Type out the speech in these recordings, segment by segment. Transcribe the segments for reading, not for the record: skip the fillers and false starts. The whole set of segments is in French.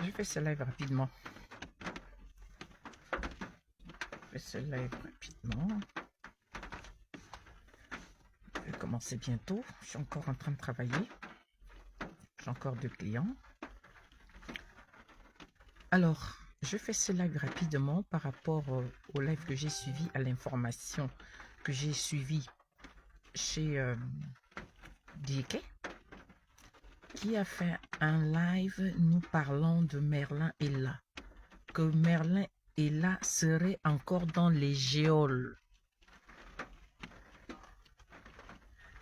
Je fais ce live rapidement. Je fais ce live rapidement. Je vais commencer bientôt. Je suis encore en train de travailler. J'ai encore 2 clients. Alors, je fais ce live rapidement par rapport au live que j'ai suivi, à l'information que j'ai suivie chez DK, qui a fait un live nous parlant de Merlin et là. Que Merlin et là serait encore dans les géoles.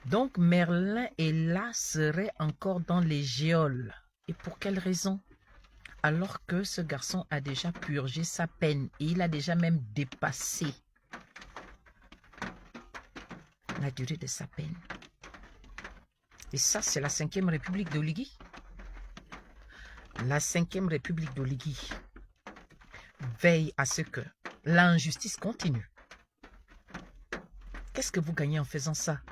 Donc Merlin et là serait encore dans les géoles. Et pour quelle raison? Alors que ce garçon a déjà purgé sa peine et il a déjà même dépassé la durée de sa peine. Et ça, c'est la 5e République d'Oligui. La 5e République d'Oligui veille à ce que l'injustice continue. Qu'est-ce que vous gagnez en faisant ça?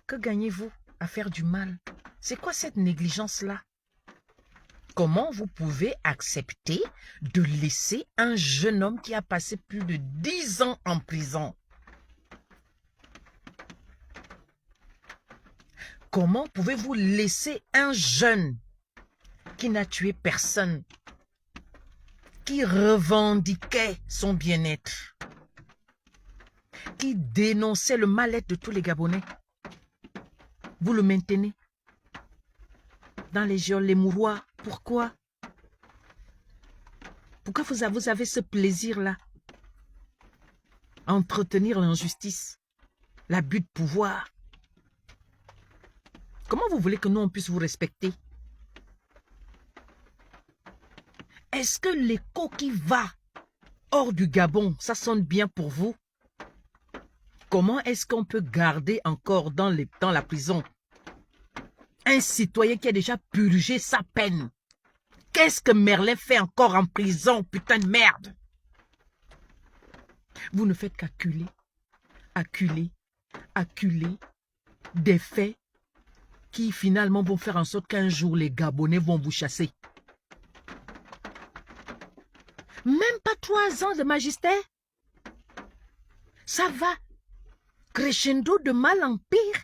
Que gagnez-vous à faire du mal? C'est quoi cette négligence-là? Comment vous pouvez accepter de laisser un jeune homme qui a passé plus de 10 ans en prison? Comment pouvez-vous laisser un jeune qui n'a tué personne, qui revendiquait son bien-être, qui dénonçait le mal-être de tous les Gabonais? Vous le maintenez dans les geôles, les mouroirs. Pourquoi? Pourquoi vous avez ce plaisir-là à entretenir l'injustice, l'abus de pouvoir? Comment vous voulez que nous, on puisse vous respecter? Est-ce que l'écho qui va hors du Gabon, ça sonne bien pour vous? Comment est-ce qu'on peut garder encore dans la prison un citoyen qui a déjà purgé sa peine? Qu'est-ce que Merlin fait encore en prison, putain de merde? Vous ne faites qu'acculer, acculer, acculer des faits qui finalement vont faire en sorte qu'un jour les Gabonais vont vous chasser. Même pas 3 ans de magistère. Ça va crescendo de mal en pire.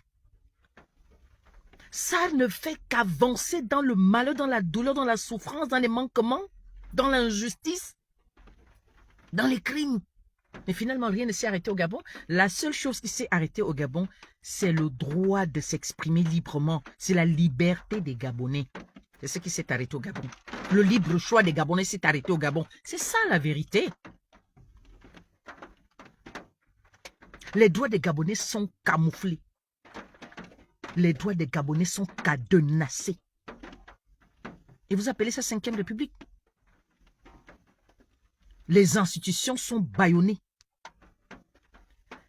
Ça ne fait qu'avancer dans le malheur, dans la douleur, dans la souffrance, dans les manquements, dans l'injustice, dans les crimes. Mais finalement, rien ne s'est arrêté au Gabon. La seule chose qui s'est arrêtée au Gabon, c'est le droit de s'exprimer librement. C'est la liberté des Gabonais. C'est ce qui s'est arrêté au Gabon. Le libre choix des Gabonais s'est arrêté au Gabon. C'est ça la vérité. Les droits des Gabonais sont camouflés. Les droits des Gabonais sont cadenassés. Et vous appelez ça 5e République? Les institutions sont bâillonnées.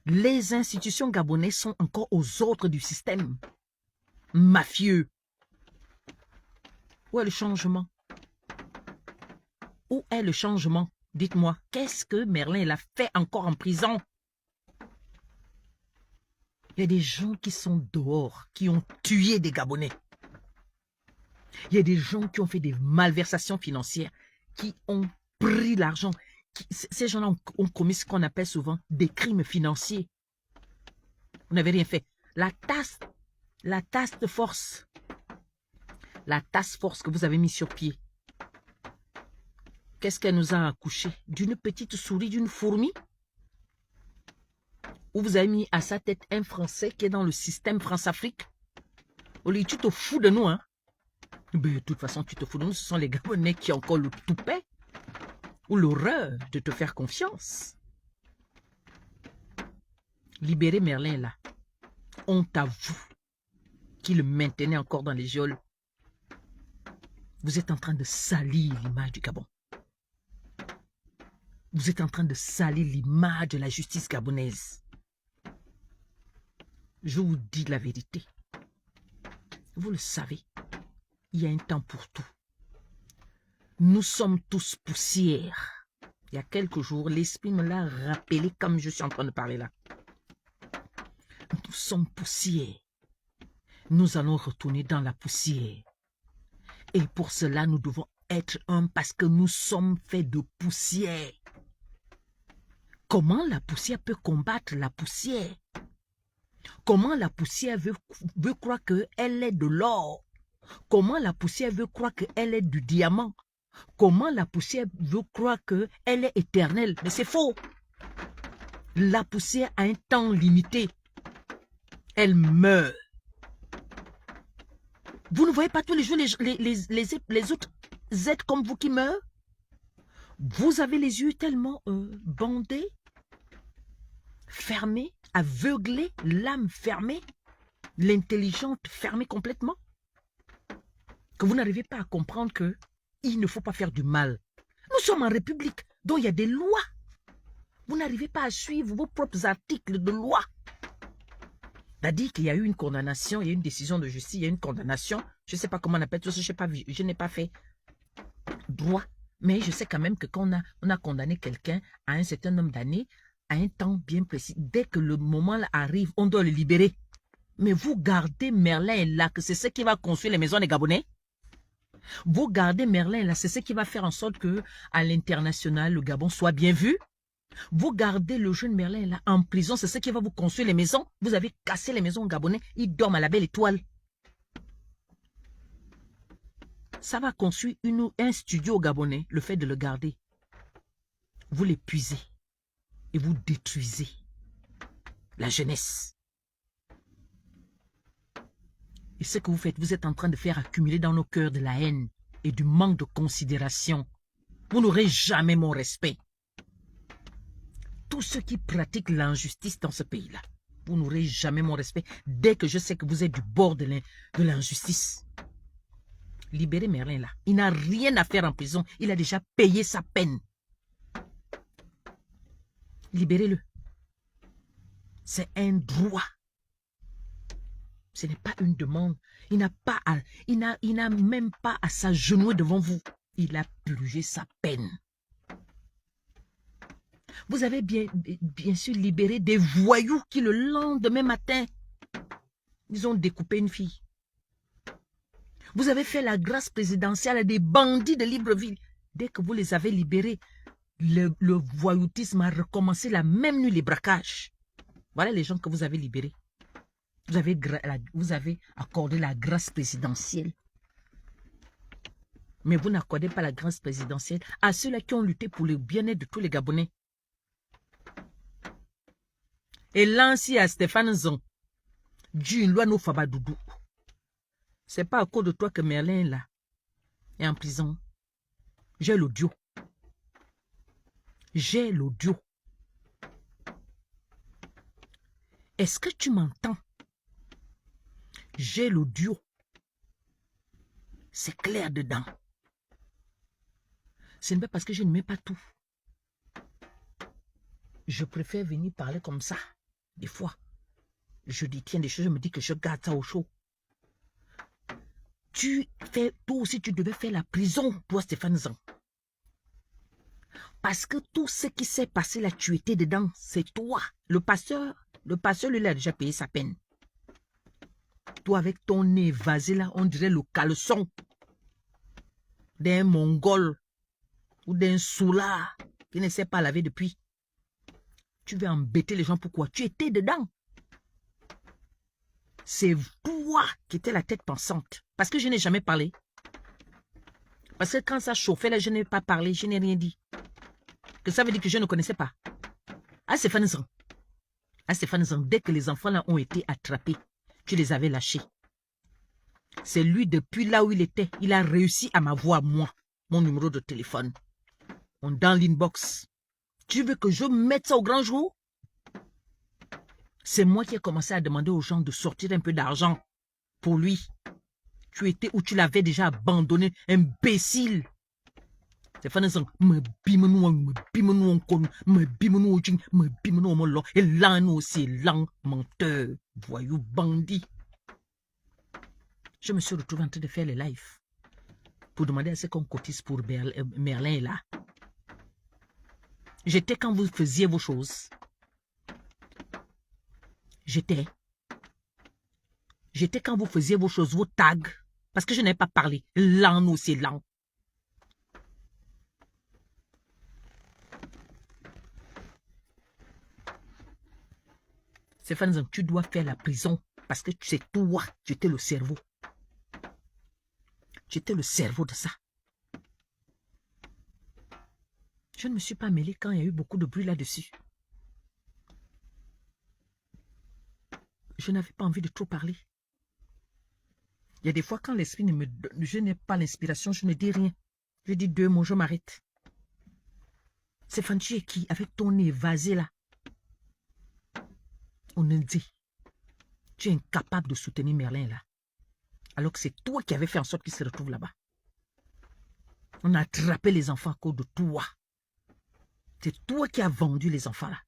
Les institutions gabonaises sont encore aux ordres du système mafieux. Où est le changement? Où est le changement? Dites-moi, qu'est-ce que Merlin a fait encore en prison? Il y a des gens qui sont dehors, qui ont tué des Gabonais. Il y a des gens qui ont fait des malversations financières, qui ont pris l'argent. Ces gens-là ont commis ce qu'on appelle souvent des crimes financiers. Vous n'avez rien fait. La task force que vous avez mis sur pied, qu'est-ce qu'elle nous a accouché? D'une petite souris, d'une fourmi? Ou vous avez mis à sa tête un Français qui est dans le système France-Afrique? Oli, tu te fous de nous, hein? Ben, de toute façon, tu te fous de nous. Ce sont les Gabonais qui ont encore le toupet ou l'horreur de te faire confiance. Libérez Merlin là. Honte à vous qui le maintenez encore dans les geôles. Vous êtes en train de salir l'image du Gabon. Vous êtes en train de salir l'image de la justice gabonaise. Je vous dis la vérité. Vous le savez, il y a un temps pour tout. Nous sommes tous poussière. Il y a quelques jours, l'esprit me l'a rappelé comme je suis en train de parler là. Nous sommes poussière. Nous allons retourner dans la poussière. Et pour cela, nous devons être un parce que nous sommes faits de poussière. Comment la poussière peut combattre la poussière? Comment la poussière veut croire qu'elle est de l'or? Comment la poussière veut croire qu'elle est du diamant? Comment la poussière veut croire qu'elle est éternelle? Mais c'est faux. La poussière a un temps limité. Elle meurt. Vous ne voyez pas tous les jours les autres êtres comme vous qui meurent? Vous avez les yeux tellement bandés, fermés, aveuglés, l'âme fermée, l'intelligence fermée complètement, que vous n'arrivez pas à comprendre qu'il ne faut pas faire du mal. Nous sommes en République, dont il y a des lois. Vous n'arrivez pas à suivre vos propres articles de loi. C'est-à-dire qu'il y a eu une condamnation, il y a eu une décision de justice, il y a eu une condamnation. Je ne sais pas comment on appelle tout ça, je n'ai pas fait droit. Mais je sais quand même que quand on a condamné quelqu'un à un certain nombre d'années, à un temps bien précis, dès que le moment arrive, on doit le libérer. Mais vous gardez Merlin là, que c'est ce qui va construire les maisons des Gabonais. Vous gardez Merlin là, c'est ce qui va faire en sorte que à l'international, le Gabon soit bien vu. Vous gardez le jeune Merlin là en prison, c'est ce qui va vous construire les maisons. Vous avez cassé les maisons gabonais, ils dorment à la belle étoile. Ça va construire un studio gabonais, le fait de le garder. Vous l'épuisez et vous détruisez la jeunesse. Et ce que vous faites, vous êtes en train de faire accumuler dans nos cœurs de la haine et du manque de considération. Vous n'aurez jamais mon respect. Tous ceux qui pratiquent l'injustice dans ce pays-là, vous n'aurez jamais mon respect dès que je sais que vous êtes du bord de l'injustice. Libérez Merlin là. Il n'a rien à faire en prison. Il a déjà payé sa peine. Libérez-le. C'est un droit. Ce n'est pas une demande. Il n'a même pas à s'agenouiller devant vous. Il a purgé sa peine. Vous avez bien sûr libéré des voyous qui le lendemain matin, ils ont découpé une fille. Vous avez fait la grâce présidentielle à des bandits de Libreville. Dès que vous les avez libérés, le voyoutisme a recommencé la même nuit, les braquages. Voilà les gens que vous avez libérés. Vous avez accordé la grâce présidentielle. Mais vous n'accordez pas la grâce présidentielle à ceux-là qui ont lutté pour le bien-être de tous les Gabonais. Et l'ancien à Stéphane Zon, du Loano Fabadoudou. C'est pas à cause de toi que Merlin là est en prison. J'ai l'audio. J'ai l'audio. Est-ce que tu m'entends? J'ai l'audio. C'est clair dedans. Ce n'est pas parce que je ne mets pas tout. Je préfère venir parler comme ça. Des fois, je détiens des choses, je me dis que je garde ça au chaud. Toi aussi, tu devais faire la prison, toi, Stéphane Zan. Parce que tout ce qui s'est passé là, tu étais dedans, c'est toi. Le pasteur, lui, il a déjà payé sa peine. Toi, avec ton nez vasé là, on dirait le caleçon d'un Mongol ou d'un Soula qui ne sait pas laver depuis. Tu veux embêter les gens, pourquoi? Tu étais dedans. C'est toi qui étais la tête pensante. Parce que je n'ai jamais parlé. Parce que quand ça chauffait, là, je n'ai pas parlé, je n'ai rien dit. Que ça veut dire que je ne connaissais pas. Ah, Stéphane Zan. Ah, Stéphane Zan, dès que les enfants là ont été attrapés, tu les avais lâchés. C'est lui, depuis là où il était, il a réussi à m'avoir, moi, mon numéro de téléphone. Dans l'inbox. Tu veux que je mette ça au grand jour? C'est moi qui ai commencé à demander aux gens de sortir un peu d'argent pour lui. Tu étais où tu l'avais déjà abandonné, imbécile. C'est fanazan, me bimenu, et là nous aussi, lent, menteur, voyou, bandit. Je me suis retrouvé en train de faire les lives pour demander à ce qu'on cotise pour Merlin là. J'étais quand vous faisiez vos choses. J'étais quand vous faisiez vos choses, vos tags, Parce que je n'ai pas parlé. Lent aussi, lent. Stéphane, tu dois faire la prison parce que c'est toi, tu étais le cerveau. Tu étais le cerveau de ça. Je ne me suis pas mêlée quand il y a eu beaucoup de bruit là-dessus. Je n'avais pas envie de trop parler. Il y a des fois quand l'esprit ne me donne, je n'ai pas l'inspiration, je ne dis rien. Je dis 2 mots, je m'arrête. Stéphane, tu es qui avec ton nez évasé là? On me dit, tu es incapable de soutenir Merlin là. Alors que c'est toi qui avais fait en sorte qu'il se retrouve là-bas. On a attrapé les enfants à cause de toi. C'est toi qui as vendu les enfants là.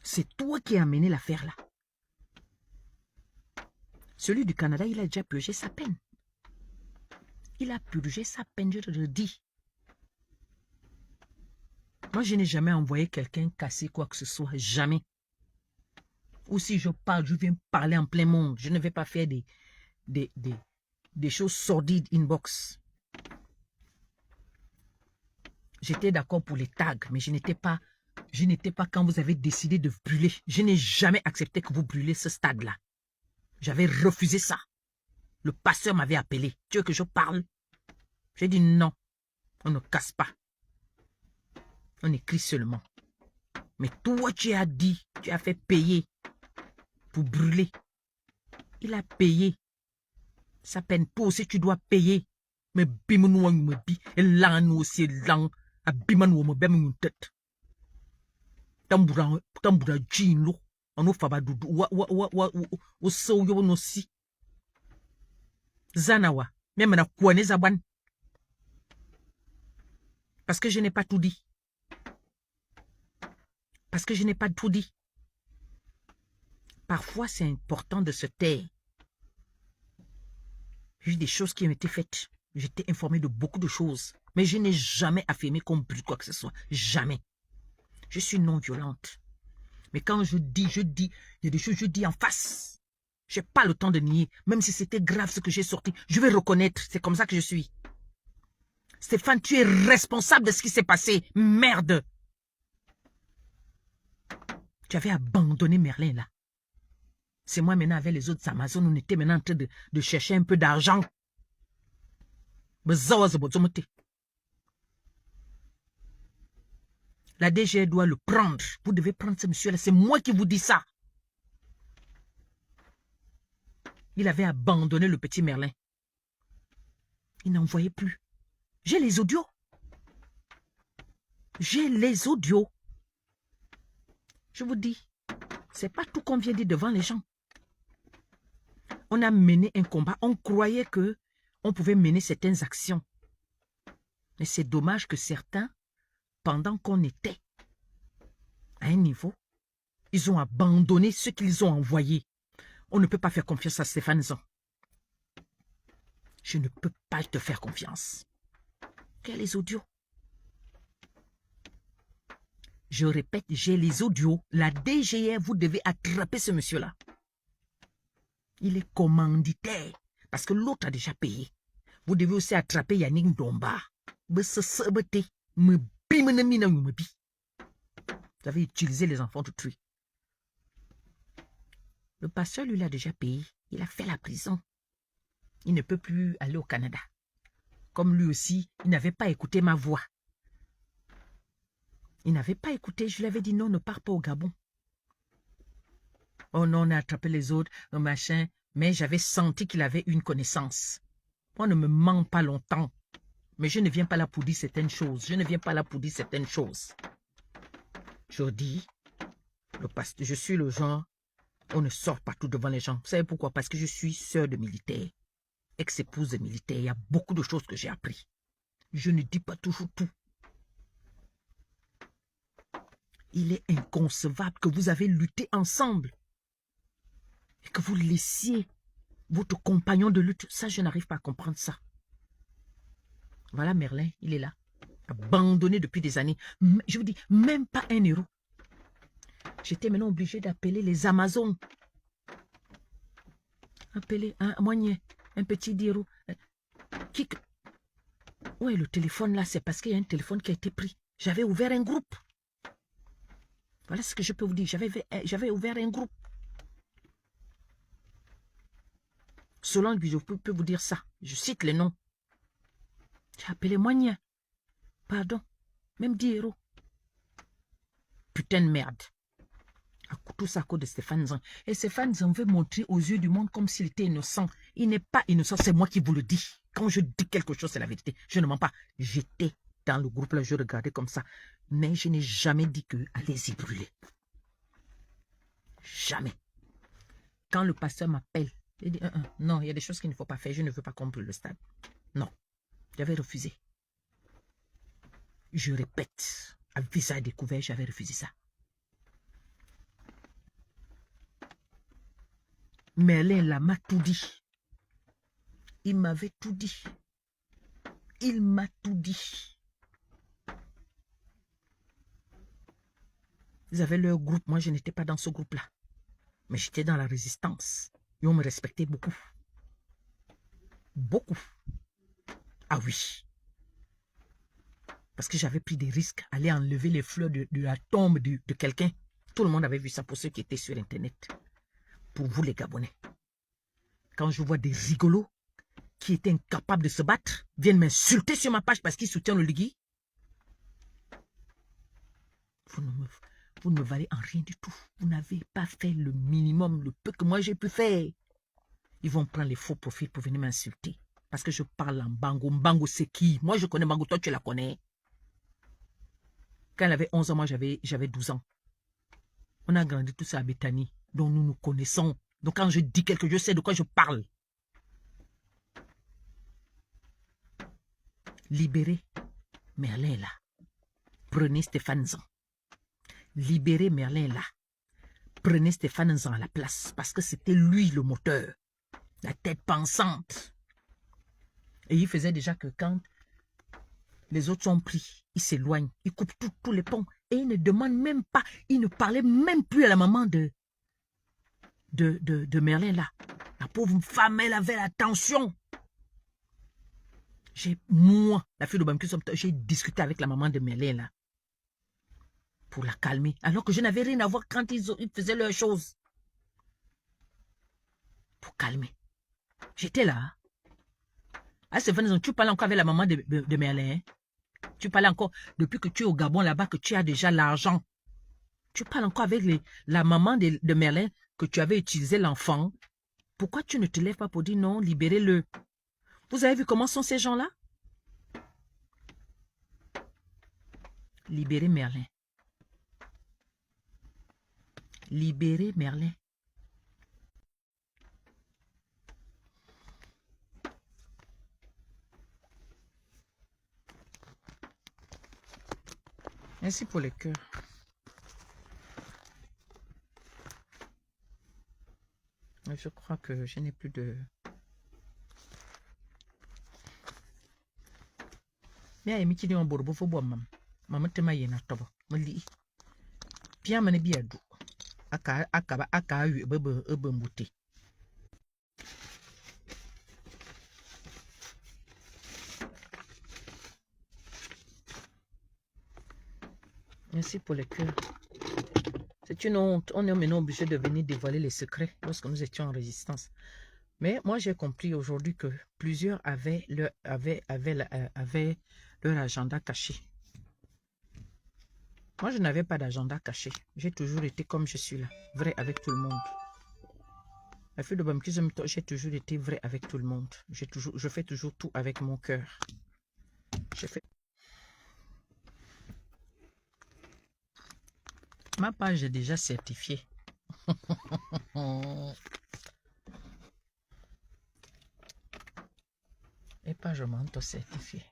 C'est toi qui as amené l'affaire là. Celui du Canada, il a déjà purgé sa peine. Il a purgé sa peine, je te le dis. Moi, je n'ai jamais envoyé quelqu'un casser quoi que ce soit. Jamais. Ou si je parle, je viens parler en plein monde. Je ne vais pas faire des choses sordides inbox. J'étais d'accord pour les tags, mais je n'étais pas quand vous avez décidé de brûler. Je n'ai jamais accepté que vous brûlez ce stade-là. J'avais refusé ça. Le pasteur m'avait appelé. Tu veux que je parle? J'ai dit non. On ne casse pas. On écrit seulement. Mais toi, tu as dit, tu as fait payer pour brûler. Il a payé. Ça peine. Toi aussi, tu dois payer. Mais bimounou me bi. Et là, nous aussi, là, à bimanou me bem une tête. Tamboura jean lo. On a fait doudou. Wa so yo no si. Zanawa. Même na kouane zaban. Parce que je n'ai pas tout dit. Parce que je n'ai pas tout dit. Parfois, c'est important de se taire. J'ai eu des choses qui ont été faites. J'étais informé de beaucoup de choses. Mais je n'ai jamais affirmé qu'on brûle quoi que ce soit. Jamais. Je suis non violente. Mais quand je dis, il y a des choses que je dis en face. Je n'ai pas le temps de nier. Même si c'était grave ce que j'ai sorti, je vais reconnaître. C'est comme ça que je suis. Stéphane, tu es responsable de ce qui s'est passé. Merde. Tu avais abandonné Merlin là. C'est moi maintenant avec les autres Amazones, on était maintenant en train de chercher un peu d'argent. La DG doit le prendre. Vous devez prendre ce monsieur-là. C'est moi qui vous dis ça. Il avait abandonné le petit Merlin. Il n'en voyait plus. J'ai les audios. J'ai les audios. Je vous dis, c'est pas tout qu'on vient dire devant les gens. On a mené un combat. On croyait que on pouvait mener certaines actions. Mais c'est dommage que certains, pendant qu'on était à un niveau, ils ont abandonné ce qu'ils ont envoyé. On ne peut pas faire confiance à Stéphane Zon. Je ne peux pas te faire confiance. Quels les audios? Je répète, j'ai les audios. La DGR, vous devez attraper ce monsieur-là. Il est commanditaire. Parce que l'autre a déjà payé. Vous devez aussi attraper Yannick Domba. Vous avez utilisé les enfants de tuer. Le pasteur, lui, l'a déjà payé. Il a fait la prison. Il ne peut plus aller au Canada. Comme lui aussi, il n'avait pas écouté ma voix. Il n'avait pas écouté. Je lui avais dit non, ne pars pas au Gabon. Oh non, on a attrapé les autres, machin. Mais j'avais senti qu'il avait une connaissance. Moi, ne me mens pas longtemps. Mais je ne viens pas là pour dire certaines choses. Je ne viens pas là pour dire certaines choses. Je dis, je suis le genre, on ne sort pas tout devant les gens. Vous savez pourquoi? Parce que je suis sœur de militaire, ex-épouse de militaire. Il y a beaucoup de choses que j'ai appris. Je ne dis pas toujours tout. Il est inconcevable que vous avez lutté ensemble et que vous laissiez votre compagnon de lutte. Ça, je n'arrive pas à comprendre ça. Voilà Merlin, il est là. Abandonné depuis des années. Je vous dis, même pas 1 euro. J'étais maintenant obligé d'appeler les Amazones. Appelez un moignet, un petit dirou. Qui... Ouais, le téléphone là, c'est parce qu'il y a un téléphone qui a été pris. J'avais ouvert un groupe. Voilà ce que je peux vous dire. J'avais ouvert un groupe. Selon lui, je peux vous dire ça. Je cite les noms. J'ai appelé moignet. Pardon. Même 10 euros. Putain de merde. Tout ça à cause de Stéphane Zan. Et Stéphane Zan veut montrer aux yeux du monde comme s'il était innocent. Il n'est pas innocent, c'est moi qui vous le dis. Quand je dis quelque chose, c'est la vérité. Je ne mens pas. J'étais dans le groupe là, je regardais comme ça. Mais je n'ai jamais dit que allez-y brûler. Jamais. Quand le pasteur m'appelle, il dit non, il y a des choses qu'il ne faut pas faire. Je ne veux pas qu'on brûle le stade. Non. J'avais refusé. Je répète, à visage découvert, j'avais refusé ça. Merlin là m'a tout dit. Il m'avait tout dit. Il m'a tout dit. Ils avaient leur groupe. Moi, je n'étais pas dans ce groupe-là. Mais j'étais dans la résistance. Et on me respectait beaucoup. Beaucoup. Ah oui. Parce que j'avais pris des risques. Aller enlever les fleurs de la tombe de quelqu'un. Tout le monde avait vu ça pour ceux qui étaient sur Internet. Pour vous les Gabonais. Quand je vois des rigolos qui étaient incapables de se battre, viennent m'insulter sur ma page parce qu'ils soutiennent le Ligui. Vous ne me valez en rien du tout. Vous n'avez pas fait le minimum, le peu que moi j'ai pu faire. Ils vont prendre les faux profils pour venir m'insulter. Parce que je parle en Bango. Bango, c'est qui? Moi, je connais Bango. Toi, tu la connais. Quand elle avait 11 ans, moi, j'avais 12 ans. On a grandi tous à Béthanie. Donc, nous nous connaissons. Donc, quand je dis quelque chose, je sais de quoi je parle. Libérez Merlin là. Prenez Stéphane Zan. Libérez Merlin là. Prenez Stéphane Zan à la place. Parce que c'était lui le moteur. La tête pensante. Et il faisait déjà que quand les autres sont pris, il s'éloigne. Il coupe tous les ponts. Et il ne demande même pas. Il ne parlait même plus à la maman de Merlin là. La pauvre femme, elle avait la tension. Moi, la fille de Bamki, j'ai discuté avec la maman de Merlin là. Pour la calmer. Alors que je n'avais rien à voir quand ils faisaient leurs choses. Pour calmer. J'étais là. Ah, c'est vrai, tu parles encore avec la maman de Merlin. Hein? Tu parles encore, depuis que tu es au Gabon là-bas, que tu as déjà l'argent. Tu parles encore avec la maman de Merlin, que tu avais utilisé l'enfant. Pourquoi tu ne te lèves pas pour dire non, libérez-le? Vous avez vu comment sont ces gens-là? Libérez Merlin. Libérez Merlin. Merci pour les cœurs. Je crois que je n'ai plus de... Mais il y a un bourbeau pour moi. Maman te m'a yéna tobo. Mali. Bien mané biadou. Aka yu ebe mbouté. Merci pour les cœurs. C'est une honte. On est maintenant obligé de venir dévoiler les secrets lorsque nous étions en résistance. Mais moi, j'ai compris aujourd'hui que plusieurs avaient leur agenda caché. Moi, je n'avais pas d'agenda caché. J'ai toujours été comme je suis là, vrai avec tout le monde. La fille de Bamki, j'ai toujours été vrai avec tout le monde. Je fais toujours tout avec mon cœur. Ma page est déjà certifiée. Et page manteau certifiée.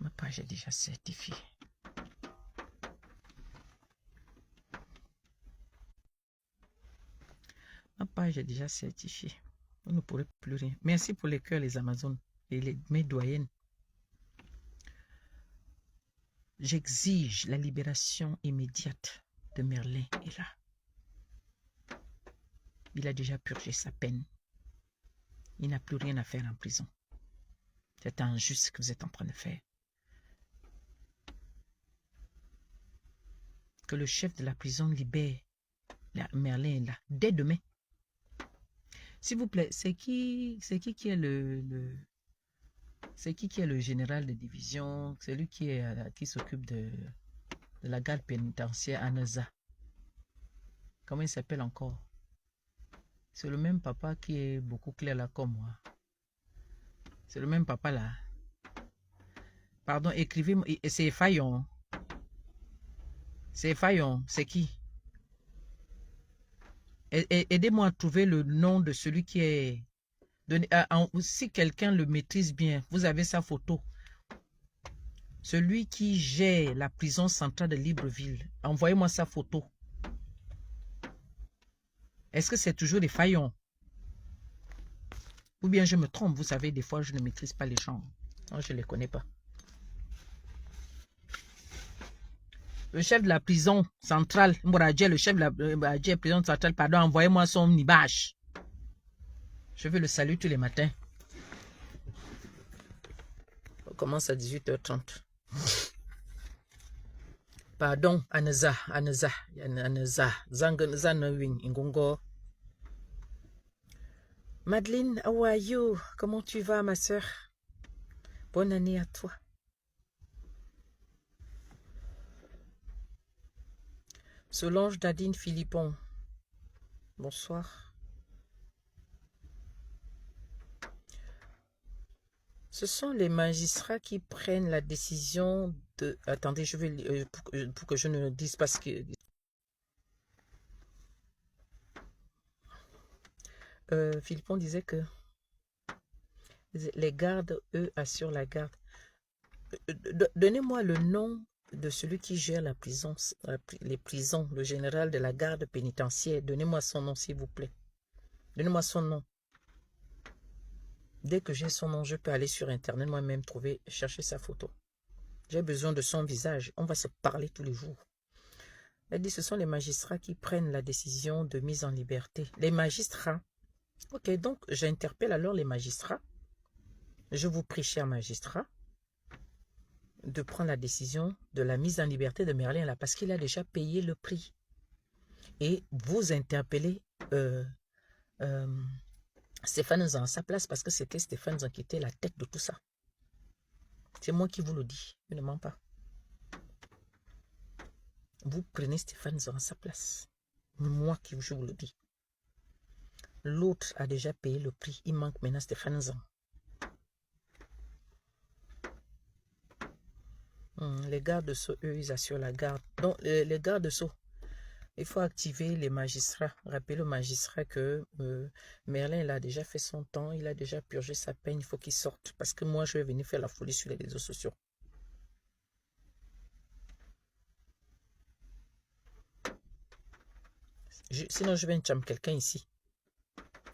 Ma page est déjà certifiée. Ma page est déjà certifiée. Vous ne pourrez plus rien. Merci pour les cœurs, les Amazones et mes doyennes. J'exige la libération immédiate de Merlin et là. Il a déjà purgé sa peine. Il n'a plus rien à faire en prison. C'est injuste ce que vous êtes en train de faire. Que le chef de la prison libère Merlin là, dès demain. S'il vous plaît, c'est qui est c'est qui est le général de division, celui qui s'occupe de la garde pénitentiaire à Neza? Comment il s'appelle encore? C'est le même papa qui est beaucoup clair là comme moi. C'est le même papa là. Pardon, écrivez-moi. C'est Fayon. C'est Fayon. C'est qui? Aidez-moi à trouver le nom de celui qui est... si quelqu'un le maîtrise bien, vous avez sa photo. Celui qui gère la prison centrale de Libreville. Envoyez-moi sa photo. Est-ce que c'est toujours des Fayon? Ou bien je me trompe, vous savez, des fois je ne maîtrise pas les gens. Non, je ne les connais pas. Le chef de la prison centrale, Mouradje, le chef de la prison centrale, pardon, envoyez-moi son image. Je veux le saluer tous les matins. On commence à 18h30. Pardon, Aneza, Zanawin, Ngongo. Madeleine, how are you? Comment tu vas, ma soeur? Bonne année à toi. Solange Nadine Philippon. Bonsoir. Ce sont les magistrats qui prennent la décision de... Attendez, je vais pour que je ne dise pas ce que... Philippon disait que les gardes, eux, assurent la garde. Donnez-moi le nom de celui qui gère la prison, les prisons, le général de la garde pénitentiaire. Donnez-moi son nom, s'il vous plaît. Donnez-moi son nom. Dès que j'ai son nom, je peux aller sur Internet, moi-même chercher sa photo. J'ai besoin de son visage. On va se parler tous les jours. Elle dit, ce sont les magistrats qui prennent la décision de mise en liberté. Les magistrats. Ok, donc j'interpelle alors les magistrats. Je vous prie, chers magistrats, de prendre la décision de la mise en liberté de Merlin là, parce qu'il a déjà payé le prix. Et vous interpellez Stéphane Zan à sa place, parce que c'était Stéphane Zan qui était la tête de tout ça. C'est moi qui vous le dis, je ne mens pas. Vous prenez Stéphane Zan à sa place. Moi qui je vous le dis. L'autre a déjà payé le prix. Il manque maintenant Stéphane Zan. Les gardes-sceaux, eux, ils assurent la garde. Donc, les gardes-sceaux, il faut activer les magistrats. Rappelez le magistrat que Merlin, il a déjà fait son temps. Il a déjà purgé sa peine. Il faut qu'il sorte. Parce que moi, je vais venir faire la folie sur les réseaux sociaux. Sinon, je vais enchaîner quelqu'un ici.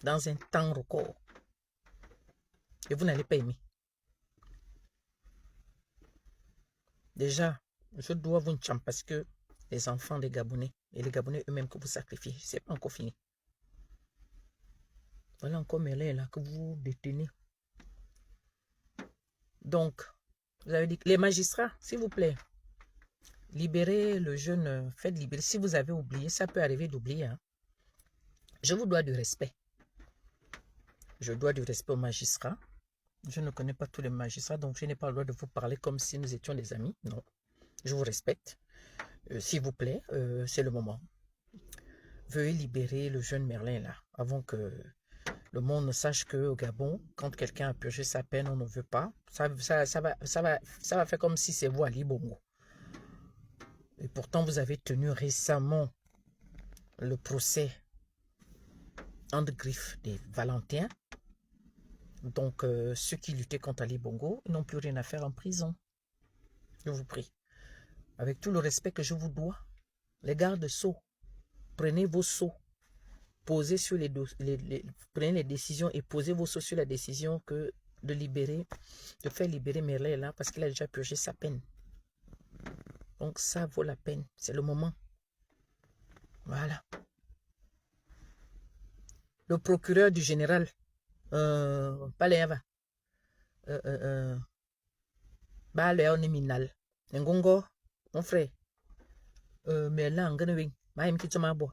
Dans un temps record. Et vous n'allez pas aimer. Déjà, je dois vous enchaîner parce que les enfants des Gabonais et les Gabonais eux-mêmes que vous sacrifiez, c'est pas encore fini. Voilà encore Merlin là que vous détenez. Donc, vous avez dit, les magistrats, s'il vous plaît, libérez le jeune, faites libérer. Si vous avez oublié, ça peut arriver d'oublier. Hein. Je vous dois du respect. Je dois du respect aux magistrats. Je ne connais pas tous les magistrats, donc je n'ai pas le droit de vous parler comme si nous étions des amis. Non, je vous respecte. S'il vous plaît, c'est le moment. Veuillez libérer le jeune Merlin là, avant que le monde ne sache qu'au Gabon, quand quelqu'un a purgé sa peine, on ne veut pas. Ça va faire comme si c'est vous Ali Bongo. Et pourtant, vous avez tenu récemment le procès entre griffes des Valentins. Donc, ceux qui luttaient contre Ali Bongo n'ont plus rien à faire en prison. Je vous prie. Avec tout le respect que je vous dois, les gardes-sceaux, prenez vos sceaux, posez sur prenez les décisions et posez vos sceaux sur la décision de faire libérer Merlin là parce qu'il a déjà purgé sa peine. Donc, ça vaut la peine. C'est le moment. Voilà. le procureur du général, Paléava, Baléon Minal, Ngongo, mon frère, mais là, on gagne. Maïm qui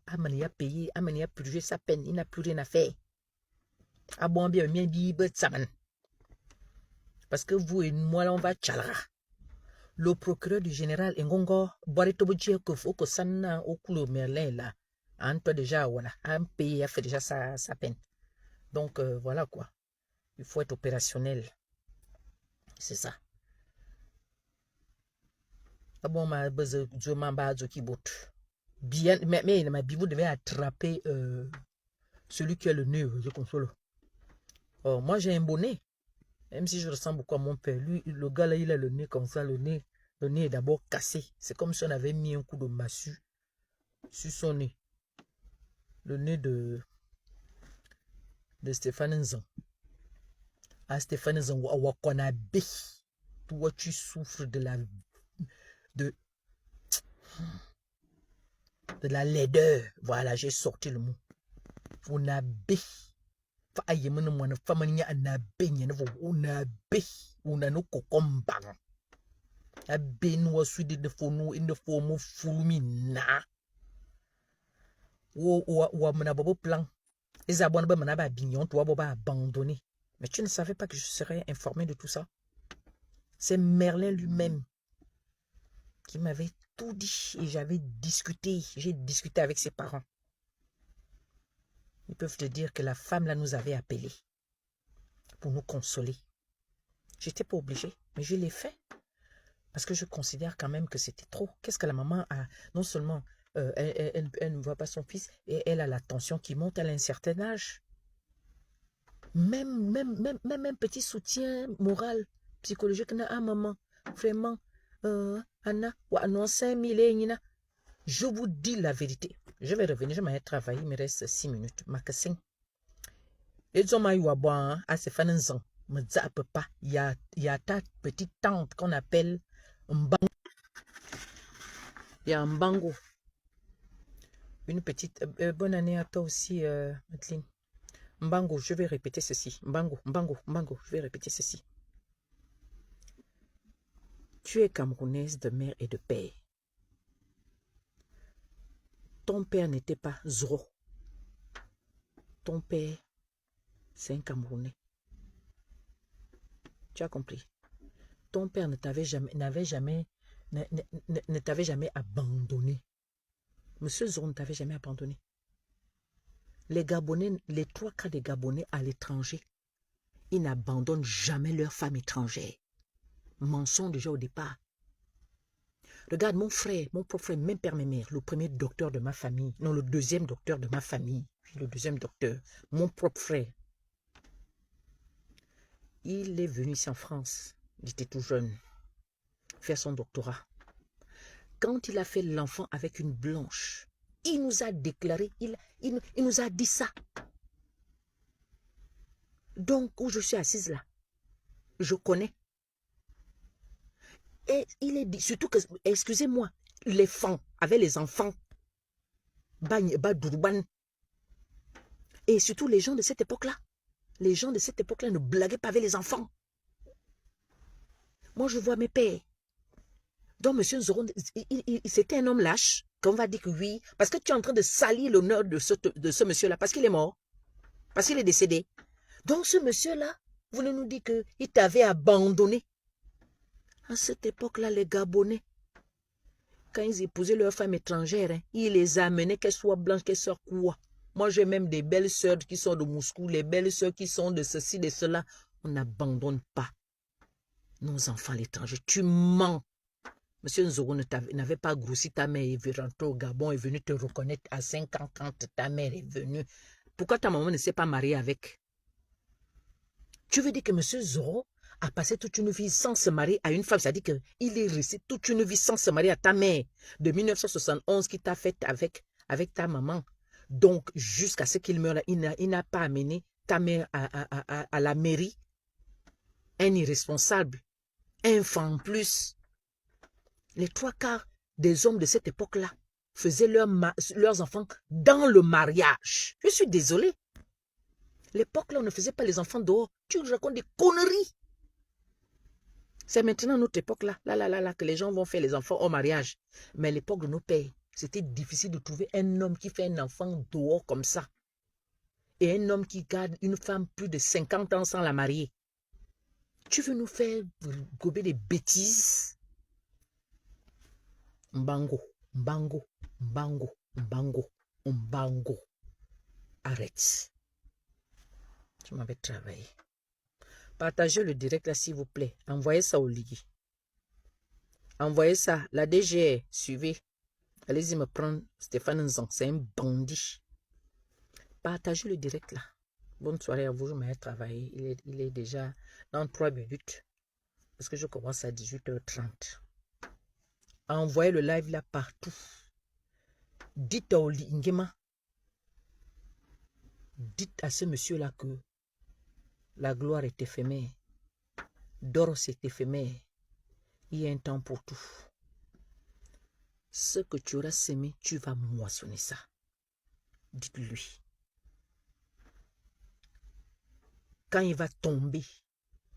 Amani a payé, Amani a purgé sa peine, il n'a plus rien à faire. Ah bon, bien, parce que vous et moi, là, on va tchalra. Le procureur du général Ngongo, Boaretoboji, que faut que ça n'a au coulot Merlin, là. Antoine déjà, voilà, un pays a fait déjà sa peine. Donc, voilà quoi. Il faut être opérationnel. C'est ça. Ah bon, ma base, je m'en bats, qui botte. Bien, mais vous devez attraper celui qui a le nez, je console. Oh, moi, j'ai un bonnet. Même si je ressemble beaucoup à mon père. Lui, le gars là, il a le nez comme ça. Le nez est d'abord cassé. C'est comme si on avait mis un coup de massue sur son nez. Le nez de Stéphane Nzan. Ah, Stéphane Nzan, Wakwanabe. Toi, tu souffres de la laideur. Voilà, j'ai sorti le mot. Wakwanabe. Aye mana mwana famani ya anabe nyane vo unabe unano kokombang abe no wasu de fonu in the form of fulmi na wo mana bobo plan les abonnés ba mana ba bignon toi boba abandonné. Mais tu ne savais pas que je serais informé de tout ça. C'est Merlin lui-même qui m'avait tout dit et j'ai discuté avec ses parents. Ils peuvent te dire que la femme là nous avait appelés pour nous consoler. J'étais pas obligée, mais je l'ai fait. Parce que je considère quand même que c'était trop. Qu'est-ce que la maman a? Non seulement elle ne voit pas son fils, et elle a la tension qui monte à un certain âge. Même un petit soutien moral, psychologique, à maman. Vraiment, Anna, je vous dis la vérité. Je vais revenir, je vais travailler, il me reste 6 minutes. Macassin. Ils ont eu à boire à ces fanzons. Me zappe pas. Il y a ta petite tante qu'on appelle Mbango. Il y a Mbango. Une petite. Bonne année à toi aussi, Madeleine. Mbango, je vais répéter ceci. Mbango, je vais répéter ceci. Tu es camerounaise de mère et de père. Ton père n'était pas Zoro. Ton père, c'est un Camerounais. Tu as compris? Ton père ne t'avait jamais abandonné. Monsieur Zoro ne t'avait jamais abandonné. Les Gabonais, les 3 quarts des Gabonais à l'étranger, ils n'abandonnent jamais leur femme étrangère. Mensonge déjà au départ. Regarde mon frère, mon propre frère, même père, même mère, le premier docteur de ma famille, non, le deuxième docteur de ma famille, le deuxième docteur, mon propre frère. Il est venu ici en France, il était tout jeune, faire son doctorat. Quand il a fait l'enfant avec une blanche, il nous a déclaré, il nous a dit ça. Donc, où je suis assise là, je connais. Et il est dit, surtout que, excusez-moi, les femmes avec les enfants, Badurban, et surtout les gens de cette époque-là. Les gens de cette époque-là ne blaguaient pas avec les enfants. Moi, je vois mes pères. Donc, monsieur Nzoro, c'était un homme lâche, qu'on va dire que oui, parce que tu es en train de salir l'honneur de ce monsieur-là, parce qu'il est mort, parce qu'il est décédé. Donc, ce monsieur-là, vous nous dites qu'il t'avait abandonné. À cette époque-là, les Gabonais, quand ils épousaient leur femme étrangère, hein, ils les amenaient, qu'elles soient blanches, qu'elles soient quoi. Moi, j'ai même des belles sœurs qui sont de Moscou, les belles sœurs qui sont de ceci, de cela. On n'abandonne pas nos enfants à l'étranger. Tu mens. Monsieur Nzoro n'avait pas grossi ta mère, est rentré au Gabon, est venu te reconnaître à 5 ans quand ta mère est venue. Pourquoi ta maman ne s'est pas mariée avec? Tu veux dire que monsieur Zoro a passé toute une vie sans se marier à une femme, c'est-à-dire qu'il est resté toute une vie sans se marier à ta mère, de 1971 qui t'a fait avec ta maman. Donc, jusqu'à ce qu'il meure, il n'a pas amené ta mère à la mairie. Un irresponsable, un enfant en plus. Les 3 quarts des hommes de cette époque-là faisaient leurs enfants dans le mariage. Je suis désolée. L'époque là, on ne faisait pas les enfants dehors. Tu racontes des conneries. C'est maintenant notre époque là, que les gens vont faire les enfants au mariage. Mais à l'époque de nos pères, c'était difficile de trouver un homme qui fait un enfant dehors comme ça. Et un homme qui garde une femme plus de 50 ans sans la marier. Tu veux nous faire gober des bêtises? Mbango, mbango, mbango, mbango, mbango. Arrête. Je m'en vais travailler. Partagez le direct là, s'il vous plaît. Envoyez ça au lit. Envoyez ça. La DG, suivez. Allez-y me prendre Stéphane Nzong. C'est un bandit. Partagez le direct là. Bonne soirée à vous. Je m'en vais travailler. Il est déjà dans 3 minutes. Parce que je commence à 18h30. Envoyez le live là partout. Dites à Oli Ngema. Dites à ce monsieur-là que la gloire est éphémère. D'or, c'est éphémère. Il y a un temps pour tout. Ce que tu auras semé, tu vas moissonner ça. Dites-lui. Quand il va tomber,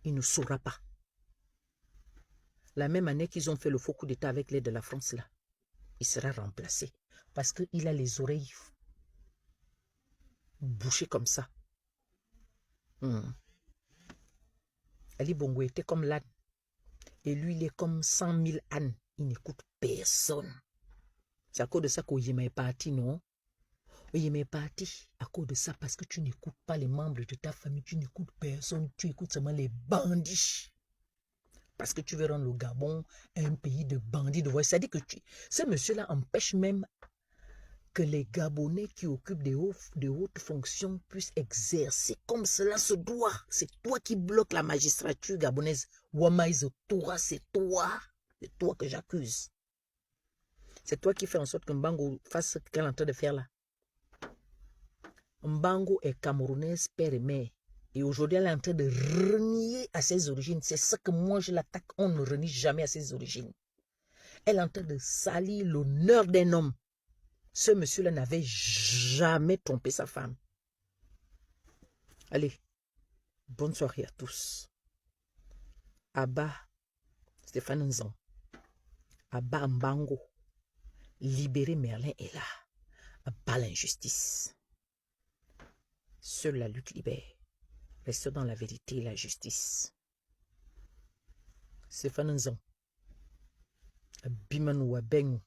il ne saura pas. La même année qu'ils ont fait le faux coup d'État avec l'aide de la France, là, il sera remplacé. Parce qu'il a les oreilles bouchées comme ça. Ali Bongo était comme l'âne. Et lui, il est comme 100 000 ânes. Il n'écoute personne. C'est à cause de ça qu'Oyema est parti, non? Oyema est parti à cause de ça parce que tu n'écoutes pas les membres de ta famille, tu n'écoutes personne, tu écoutes seulement les bandits. Parce que tu veux rendre le Gabon un pays de bandits. C'est-à-dire que ce monsieur-là empêche même que les Gabonais qui occupent de hautes fonctions puissent exercer comme cela se doit. C'est toi qui bloques la magistrature gabonaise. Wamaïs, toi, c'est toi. C'est toi que j'accuse. C'est toi qui fais en sorte que Mbango fasse ce qu'elle est en train de faire là. Mbango est camerounaise, père et mère. Et aujourd'hui, elle est en train de renier à ses origines. C'est ça que moi, je l'attaque. On ne renie jamais à ses origines. Elle est en train de salir l'honneur d'un homme. Ce monsieur-là n'avait jamais trompé sa femme. Allez, bonne soirée à tous. Abba, Stéphane Nzong. Abba Mbango. Libérer Merlin est là. Abba l'injustice. Seule la lutte libère. Reste dans la vérité et la justice. Stéphane Nzong. Abimanou Abengu.